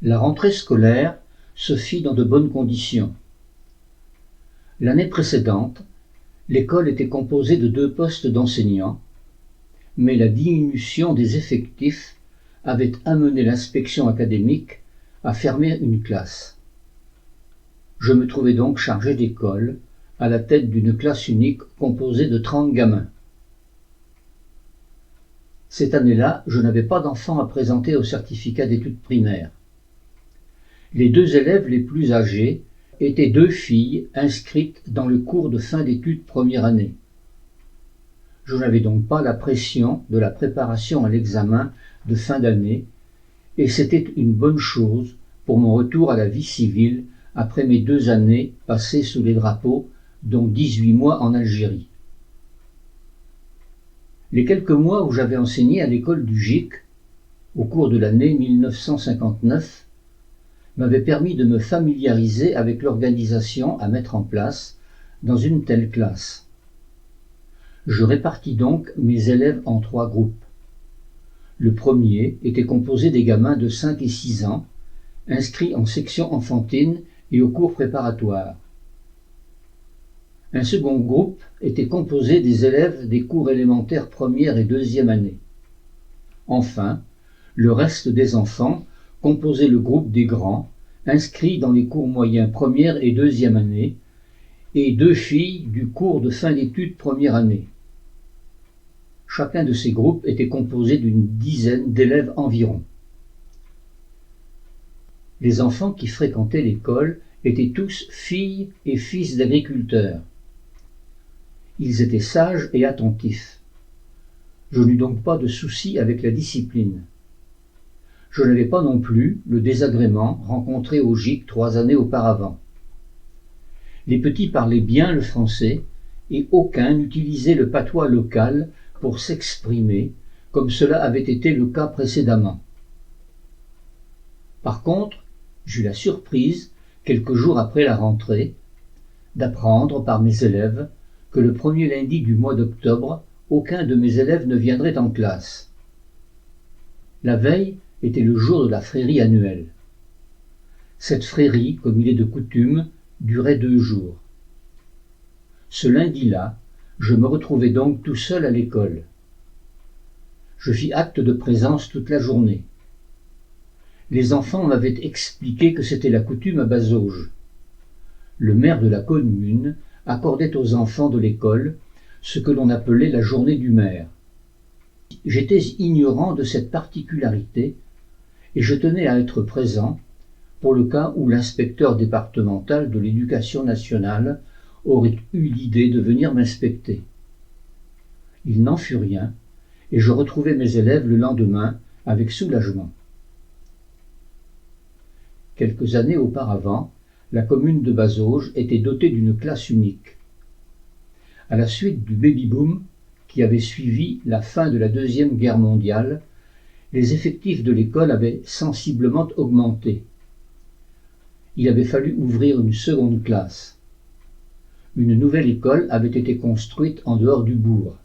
La rentrée scolaire se fit dans de bonnes conditions. L'année précédente, l'école était composée de 2 postes d'enseignants, mais la diminution des effectifs avait amené l'inspection académique à fermer une classe. Je me trouvais donc chargé d'école, à la tête d'une classe unique composée de 30 gamins. Cette année-là, je n'avais pas d'enfants à présenter au certificat d'études primaires. Les 2 élèves les plus âgés étaient 2 filles inscrites dans le cours de fin d'études première année. Je n'avais donc pas la pression de la préparation à l'examen de fin d'année, et c'était une bonne chose pour mon retour à la vie civile après mes 2 années passées sous les drapeaux, dont 18 mois en Algérie. Les quelques mois où j'avais enseigné à l'école du GIC, au cours de l'année 1959, m'avaient permis de me familiariser avec l'organisation à mettre en place dans une telle classe. Je répartis donc mes élèves en 3 groupes. Le premier était composé des gamins de 5 et 6 ans, inscrits en section enfantine et au cours préparatoire. Un second groupe était composé des élèves des cours élémentaires première et deuxième année. Enfin, le reste des enfants composait le groupe des grands, inscrits dans les cours moyens première et deuxième année, et 2 filles du cours de fin d'études première année. Chacun de ces groupes était composé d'une dizaine d'élèves environ. Les enfants qui fréquentaient l'école étaient tous filles et fils d'agriculteurs. Ils étaient sages et attentifs. Je n'eus donc pas de souci avec la discipline. Je n'avais pas non plus le désagrément rencontré au GIC 3 années auparavant. Les petits parlaient bien le français et aucun n'utilisait le patois local pour s'exprimer, comme cela avait été le cas précédemment. Par contre, j'eus la surprise, quelques jours après la rentrée, d'apprendre par mes élèves que le premier lundi du mois d'octobre, aucun de mes élèves ne viendrait en classe. La veille était le jour de la frérie annuelle. Cette frérie, comme il est de coutume, durait 2 jours. Ce lundi-là, je me retrouvai donc tout seul à l'école. Je fis acte de présence toute la journée. Les enfants m'avaient expliqué que c'était la coutume à Bazauges. Le maire de la commune accordait aux enfants de l'école ce que l'on appelait la journée du maire. J'étais ignorant de cette particularité et je tenais à être présent pour le cas où l'inspecteur départemental de l'éducation nationale aurait eu l'idée de venir m'inspecter. Il n'en fut rien et je retrouvai mes élèves le lendemain avec soulagement. Quelques années auparavant, la commune de Bazauges était dotée d'une classe unique. À la suite du baby-boom qui avait suivi la fin de la Deuxième Guerre mondiale, les effectifs de l'école avaient sensiblement augmenté. Il avait fallu ouvrir une seconde classe. Une nouvelle école avait été construite en dehors du bourg.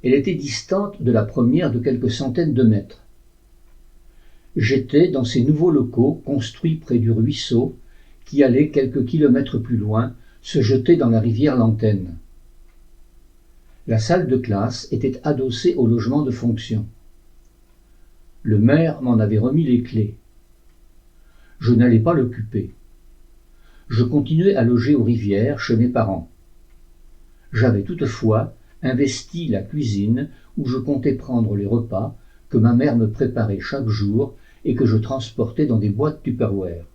Elle était distante de la première de quelques centaines de mètres. J'étais dans ces nouveaux locaux construits près du ruisseau qui allait quelques kilomètres plus loin se jeter dans la rivière Lantenne. La salle de classe était adossée au logement de fonction. Le maire m'en avait remis les clés. Je n'allais pas l'occuper. Je continuais à loger aux Rivières chez mes parents. J'avais toutefois investi la cuisine où je comptais prendre les repas que ma mère me préparait chaque jour et que je transportais dans des boîtes Tupperware.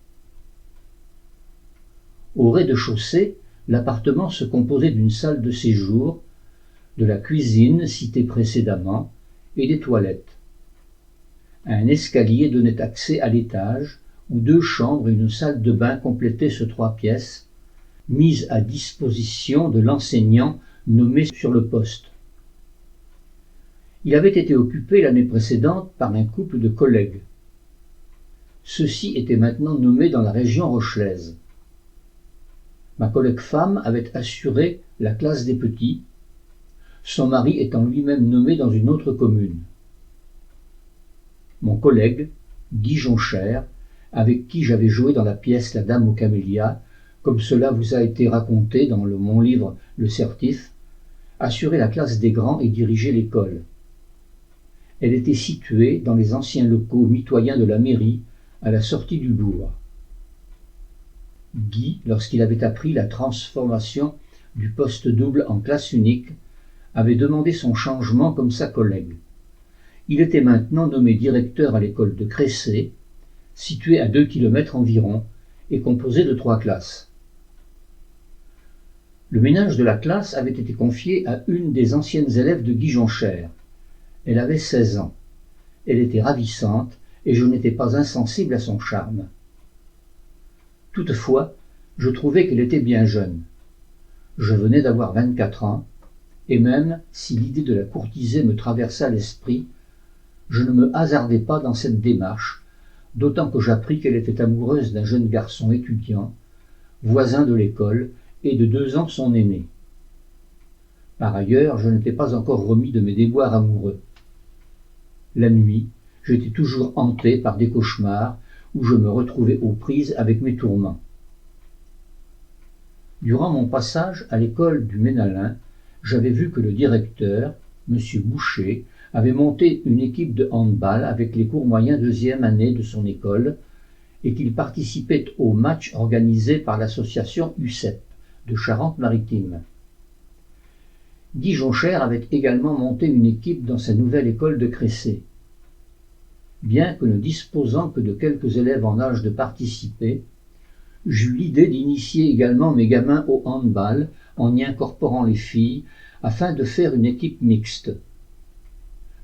Au rez-de-chaussée, l'appartement se composait d'une salle de séjour, de la cuisine citée précédemment et des toilettes. Un escalier donnait accès à l'étage où 2 chambres et une salle de bain complétaient ce 3 pièces, mises à disposition de l'enseignant nommé sur le poste. Il avait été occupé l'année précédente par un couple de collègues. Ceux-ci étaient maintenant nommés dans la région rochelaise. Ma collègue femme avait assuré la classe des petits, son mari étant lui-même nommé dans une autre commune. Mon collègue, Guy Jonchère, avec qui j'avais joué dans la pièce La Dame aux Camélias, comme cela vous a été raconté dans mon livre Le Certif, assurait la classe des grands et dirigeait l'école. Elle était située dans les anciens locaux mitoyens de la mairie, à la sortie du bourg. Guy, lorsqu'il avait appris la transformation du poste double en classe unique, avait demandé son changement comme sa collègue. Il était maintenant nommé directeur à l'école de Cressé, située à 2 kilomètres environ, et composée de 3 classes. Le ménage de la classe avait été confié à une des anciennes élèves de Guy Jonchère. Elle avait 16 ans. Elle était ravissante, et je n'étais pas insensible à son charme. Toutefois, je trouvais qu'elle était bien jeune. Je venais d'avoir 24 ans, et même si l'idée de la courtiser me traversa l'esprit, je ne me hasardai pas dans cette démarche, d'autant que j'appris qu'elle était amoureuse d'un jeune garçon étudiant, voisin de l'école, et de 2 ans son aîné. Par ailleurs, je n'étais pas encore remis de mes déboires amoureux. La nuit, j'étais toujours hanté par des cauchemars où je me retrouvais aux prises avec mes tourments. Durant mon passage à l'école du Ménalin, j'avais vu que le directeur, M. Boucher, avait monté une équipe de handball avec les cours moyens 2e année de son école et qu'il participait aux matchs organisés par l'association UCEP de Charente-Maritime. Guy Jonchère avait également monté une équipe dans sa nouvelle école de Cressé. Bien que ne disposant que de quelques élèves en âge de participer, j'eus l'idée d'initier également mes gamins au handball en y incorporant les filles afin de faire une équipe mixte.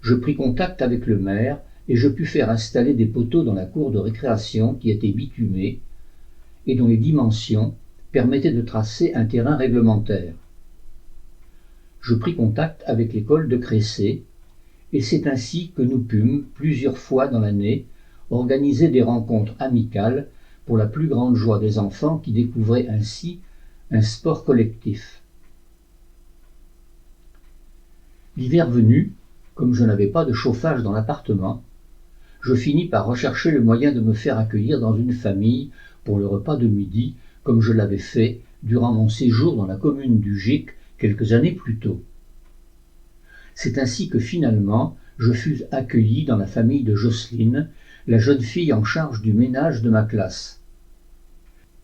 Je pris contact avec le maire et je pus faire installer des poteaux dans la cour de récréation qui était bitumée et dont les dimensions permettaient de tracer un terrain réglementaire. Je pris contact avec l'école de Cressé et c'est ainsi que nous pûmes, plusieurs fois dans l'année, organiser des rencontres amicales pour la plus grande joie des enfants qui découvraient ainsi un sport collectif. L'hiver venu, comme je n'avais pas de chauffage dans l'appartement, je finis par rechercher le moyen de me faire accueillir dans une famille pour le repas de midi, comme je l'avais fait durant mon séjour dans la commune du Gic quelques années plus tôt. C'est ainsi que finalement je fus accueilli dans la famille de Jocelyne, la jeune fille en charge du ménage de ma classe.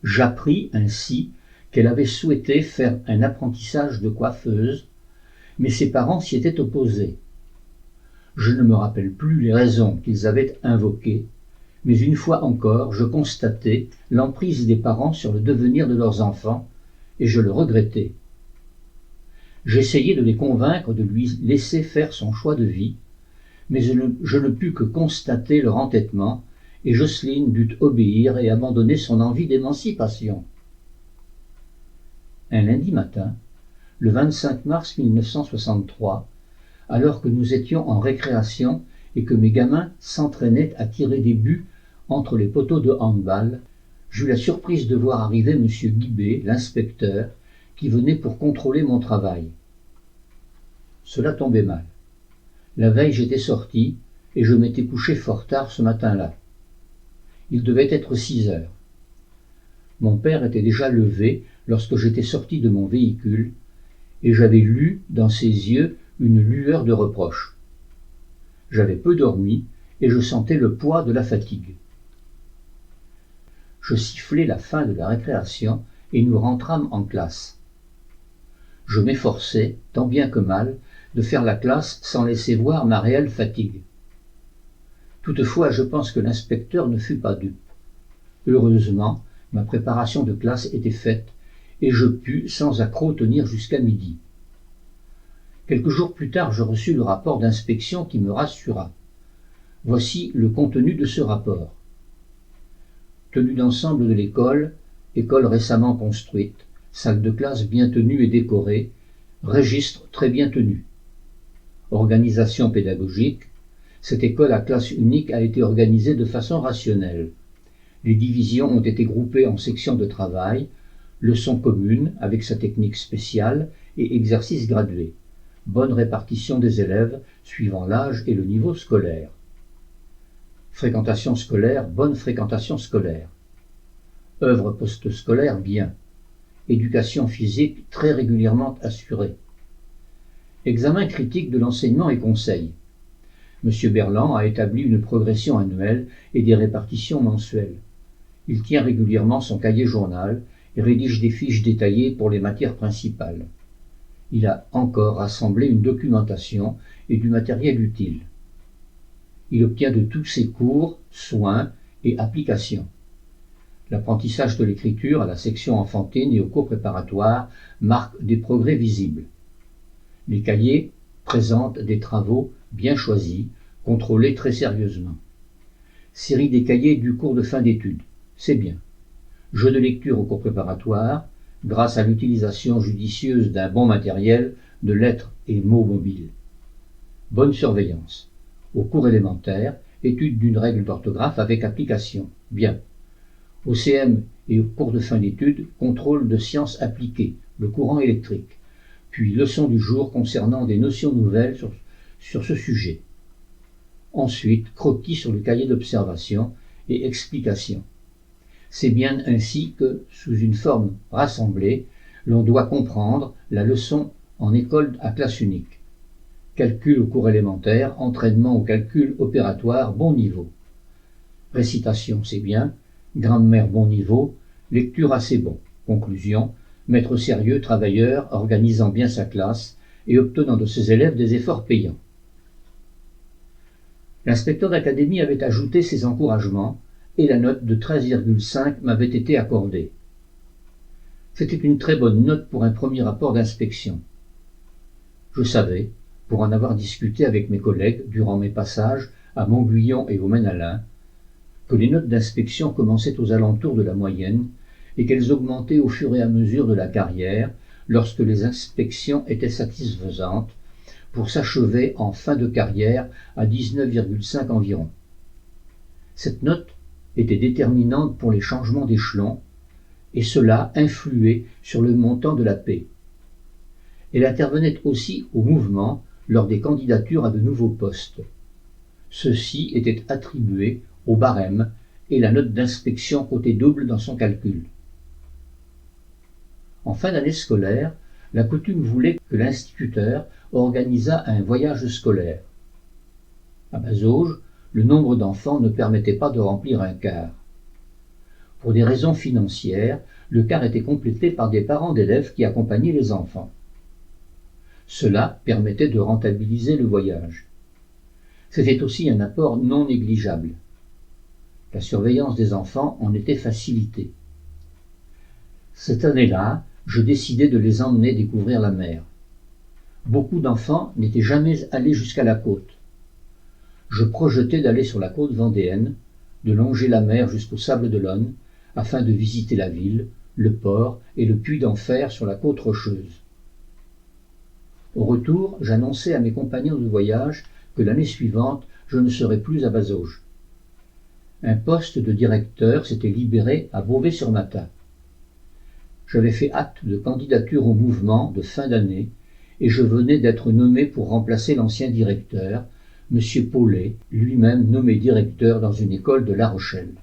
J'appris ainsi qu'elle avait souhaité faire un apprentissage de coiffeuse, mais ses parents s'y étaient opposés. Je ne me rappelle plus les raisons qu'ils avaient invoquées, mais une fois encore je constatai l'emprise des parents sur le devenir de leurs enfants, et je le regrettais. J'essayai de les convaincre de lui laisser faire son choix de vie, mais je ne pus que constater leur entêtement, et Jocelyne dut obéir et abandonner son envie d'émancipation. Un lundi matin, le 25 mars 1963, alors que nous étions en récréation et que mes gamins s'entraînaient à tirer des buts entre les poteaux de handball, j'eus la surprise de voir arriver M. Guibé, l'inspecteur, qui venait pour contrôler mon travail. Cela tombait mal. La veille j'étais sorti et je m'étais couché fort tard ce matin-là. Il devait être 6 heures. Mon père était déjà levé lorsque j'étais sorti de mon véhicule et j'avais lu dans ses yeux une lueur de reproche. J'avais peu dormi et je sentais le poids de la fatigue. Je sifflai la fin de la récréation et nous rentrâmes en classe. Je m'efforçai, tant bien que mal, de faire la classe sans laisser voir ma réelle fatigue. Toutefois, je pense que l'inspecteur ne fut pas dupe. Heureusement, ma préparation de classe était faite et je pus sans accroc tenir jusqu'à midi. Quelques jours plus tard, je reçus le rapport d'inspection qui me rassura. Voici le contenu de ce rapport. Tenue d'ensemble de l'école, école récemment construite, salle de classe bien tenue et décorée, registre très bien tenu. Organisation pédagogique, cette école à classe unique a été organisée de façon rationnelle. Les divisions ont été groupées en sections de travail, leçons communes avec sa technique spéciale et exercices gradués. Bonne répartition des élèves suivant l'âge et le niveau scolaire. Fréquentation scolaire, bonne fréquentation scolaire. Œuvre postoscolaire, bien. Éducation physique très régulièrement assurée. Examen critique de l'enseignement et conseil. M. Berland a établi une progression annuelle et des répartitions mensuelles. Il tient régulièrement son cahier journal et rédige des fiches détaillées pour les matières principales. Il a encore rassemblé une documentation et du matériel utile. Il obtient de tous ses cours, soins et applications. L'apprentissage de l'écriture à la section enfantine et au cours préparatoire marque des progrès visibles. Les cahiers présentent des travaux bien choisis, contrôlés très sérieusement. Série des cahiers du cours de fin d'études, c'est bien. Jeu de lecture au cours préparatoire, grâce à l'utilisation judicieuse d'un bon matériel de lettres et mots mobiles. Bonne surveillance. Au cours élémentaire, étude d'une règle d'orthographe avec application, bien. Au CM et au cours de fin d'études, contrôle de sciences appliquées, le courant électrique, puis leçon du jour concernant des notions nouvelles sur ce sujet. Ensuite, croquis sur le cahier d'observation et explication. C'est bien ainsi que, sous une forme rassemblée, l'on doit comprendre la leçon en école à classe unique. Calcul au cours élémentaire, entraînement au calcul opératoire, bon niveau. Récitation, c'est bien. Grammaire, bon niveau. Lecture, assez bon. Conclusion, maître sérieux, travailleur, organisant bien sa classe et obtenant de ses élèves des efforts payants. L'inspecteur d'académie avait ajouté ses encouragements et la note de 13,5 m'avait été accordée. C'était une très bonne note pour un premier rapport d'inspection. Je savais, pour en avoir discuté avec mes collègues durant mes passages à Montguyon et au Maine-Allain, que les notes d'inspection commençaient aux alentours de la moyenne et qu'elles augmentaient au fur et à mesure de la carrière lorsque les inspections étaient satisfaisantes pour s'achever en fin de carrière à 19,5 environ. Cette note était déterminante pour les changements d'échelon et cela influait sur le montant de la paie. Elle intervenait aussi au mouvement lors des candidatures à de nouveaux postes. Ceux-ci étaient attribués au barème et la note d'inspection comptait double dans son calcul. En fin d'année scolaire, la coutume voulait que l'instituteur organisât un voyage scolaire. À Bazauges, le nombre d'enfants ne permettait pas de remplir un quart. Pour des raisons financières, le quart était complété par des parents d'élèves qui accompagnaient les enfants. Cela permettait de rentabiliser le voyage. C'était aussi un apport non négligeable. La surveillance des enfants en était facilitée. Cette année-là, je décidai de les emmener découvrir la mer. Beaucoup d'enfants n'étaient jamais allés jusqu'à la côte. Je projetais d'aller sur la côte vendéenne, de longer la mer jusqu'au Sable d'Olonne, afin de visiter la ville, le port et le puits d'Enfer sur la côte rocheuse. Au retour, j'annonçai à mes compagnons de voyage que l'année suivante, je ne serais plus à Bazauges. Un poste de directeur s'était libéré à Beauvais-sur-Matha. J'avais fait acte de candidature au mouvement de fin d'année et je venais d'être nommé pour remplacer l'ancien directeur, M. Paulet, lui-même nommé directeur dans une école de La Rochelle.